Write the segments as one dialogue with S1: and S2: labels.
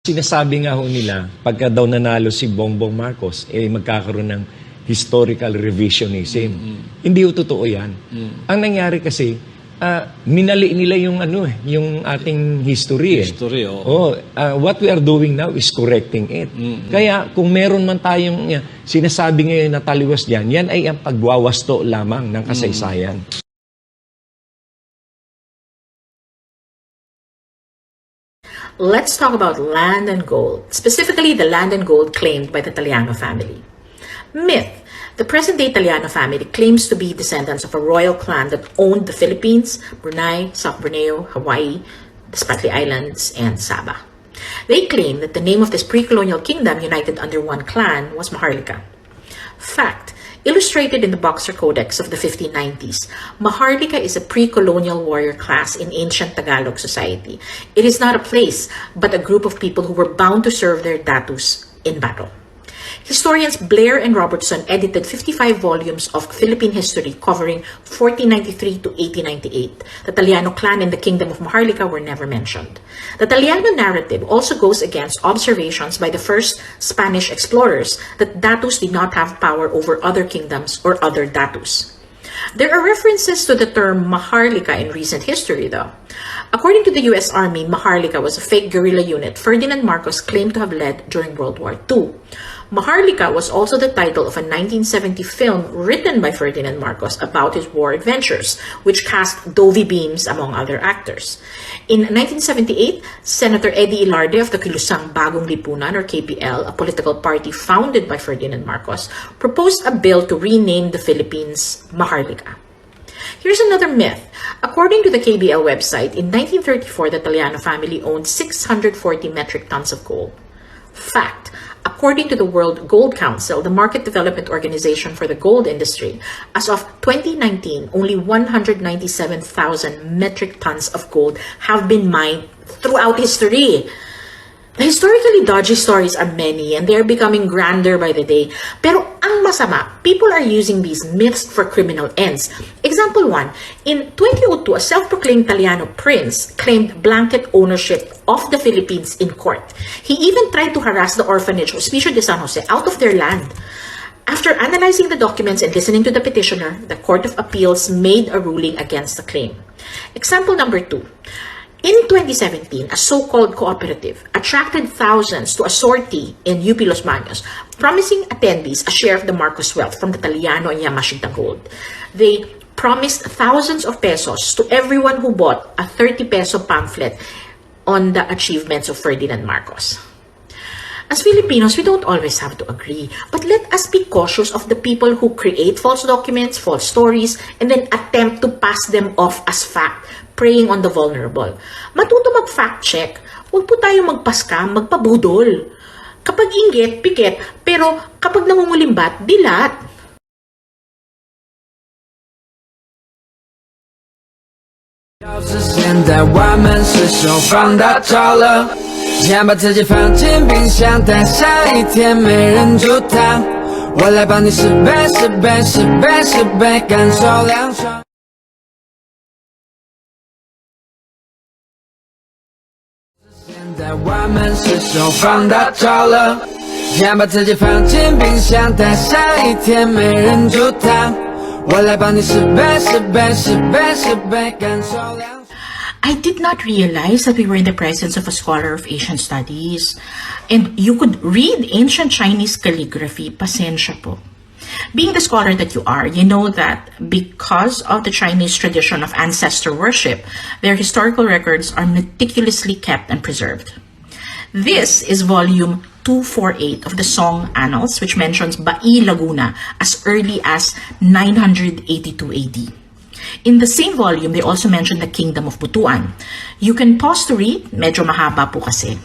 S1: Sinasabi nga ho nila, pagka daw nanalo si Bongbong Marcos, magkakaroon ng historical revisionism. Hindi ho totoo yan. Ang nangyari kasi, minali nila yung yung ating history.
S2: History, oo.
S1: What we are doing now is correcting it. Kaya kung meron man tayong sinasabi ngayon na taliwas diyan, yan ay ang pagwawasto lamang ng kasaysayan.
S3: Let's talk about land and gold, specifically the land and gold claimed by the Tallano family. Myth. The present-day Tallano family claims to be descendants of a royal clan that owned the Philippines, Brunei, South Borneo, Hawaii, the Spratly Islands, and Sabah. They claim that the name of this pre-colonial kingdom united under one clan was Maharlika. Fact. Illustrated in the Boxer Codex of the 1590s, Maharlika is a pre-colonial warrior class in ancient Tagalog society. It is not a place, but a group of people who were bound to serve their datus in battle. Historians Blair and Robertson edited 55 volumes of Philippine history covering 1493 to 1898. The Tallano clan and the kingdom of Maharlika were never mentioned. The Tallano narrative also goes against observations by the first Spanish explorers that datus did not have power over other kingdoms or other datus. There are references to the term Maharlika in recent history, though. According to the U.S. Army, Maharlika was a fake guerrilla unit Ferdinand Marcos claimed to have led during World War II. Maharlika was also the title of a 1970 film written by Ferdinand Marcos about his war adventures, which cast Dovey Beams among other actors. In 1978, Senator Eddie Ilarde of the Kilusang Bagong Lipunan, or KPL, a political party founded by Ferdinand Marcos, proposed a bill to rename the Philippines Maharlika. Here's another myth. According to the KBL website, in 1934, the Tallano family owned 640 metric tons of gold. Fact. According to the World Gold Council, the market development organization for the gold industry, as of 2019, only 197,000 metric tons of gold have been mined throughout history. The historically dodgy stories are many and they are becoming grander by the day. Pero ang masama, people are using these myths for criminal ends. Example 1, in 2002, a self-proclaimed Tallano prince claimed blanket ownership of the Philippines in court. He even tried to harass the orphanage Hospicio de San Jose out of their land. After analyzing the documents and listening to the petitioner, the Court of Appeals made a ruling against the claim. Example number 2. In 2017, a so-called cooperative attracted thousands to a sortie in UP Los Baños, promising attendees a share of the Marcos wealth from the Tallano and Yamashita gold. They promised thousands of pesos to everyone who bought a 30 peso pamphlet on the achievements of Ferdinand Marcos. As Filipinos, we don't always have to agree, but let us be cautious of the people who create false documents, false stories, and then attempt to pass them off as fact, preying on the vulnerable. Matuto mag-fact check, huwag po tayo magpa-scam, magpabudol. Kapag inggit, pikit, pero kapag nangungulimbat, dilat.
S4: 先把自己放进冰箱，等下一天没人煮汤。我来帮你10倍10倍10倍10倍，感受凉爽。现在我们是手放大招了，先把自己放进冰箱，等下一天没人煮汤。我来帮你10倍10倍10倍10倍，感受凉爽。
S3: I did not realize that we were in the presence of a scholar of Asian studies. And you could read ancient Chinese calligraphy, pasensya po. Being the scholar that you are, you know that because of the Chinese tradition of ancestor worship, their historical records are meticulously kept and preserved. This is volume 248 of the Song Annals, which mentions Bai Laguna as early as 982 AD. In the same volume, they also mention the Kingdom of Butuan. You can pause to read, medyo mahaba po kasi.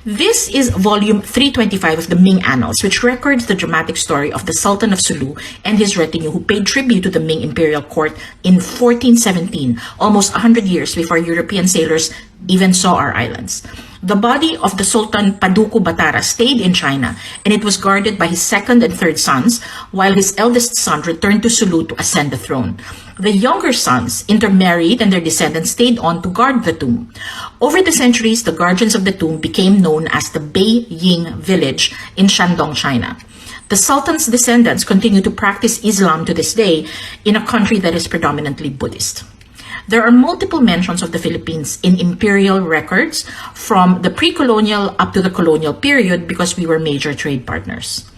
S3: This is volume 325 of the Ming Annals, which records the dramatic story of the Sultan of Sulu and his retinue who paid tribute to the Ming imperial court in 1417, almost 100 years before European sailors even saw our islands. The body of the Sultan Paduku Batara stayed in China, and it was guarded by his second and third sons, while his eldest son returned to Sulu to ascend the throne. The younger sons intermarried, and their descendants stayed on to guard the tomb. Over the centuries, the guardians of the tomb became known as the Beiying village in Shandong, China. The Sultan's descendants continue to practice Islam to this day in a country that is predominantly Buddhist. There are multiple mentions of the Philippines in imperial records from the pre-colonial up to the colonial period because we were major trade partners.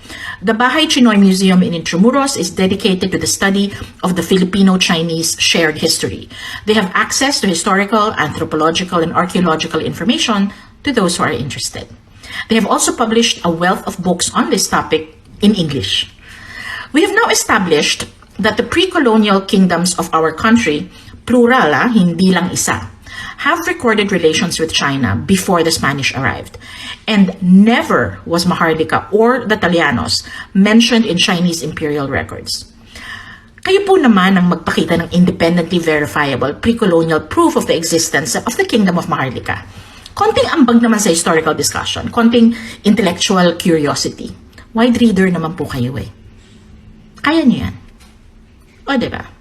S3: The Bahay Chinoy Museum in Intramuros is dedicated to the study of the Filipino-Chinese shared history. They have access to historical, anthropological, and archaeological information to those who are interested. They have also published a wealth of books on this topic in English. We have now established that the pre-colonial kingdoms of our country, plural, hindi lang isa, have recorded relations with China before the Spanish arrived. And never was Maharlika or the Tallanos mentioned in Chinese imperial records. Kayo po naman ang magpakita ng independently verifiable pre-colonial proof of the existence of the Kingdom of Maharlika. Konting ambag naman sa historical discussion, konting intellectual curiosity. Wide reader naman po kayo eh. Kaya niyo yan. O diba?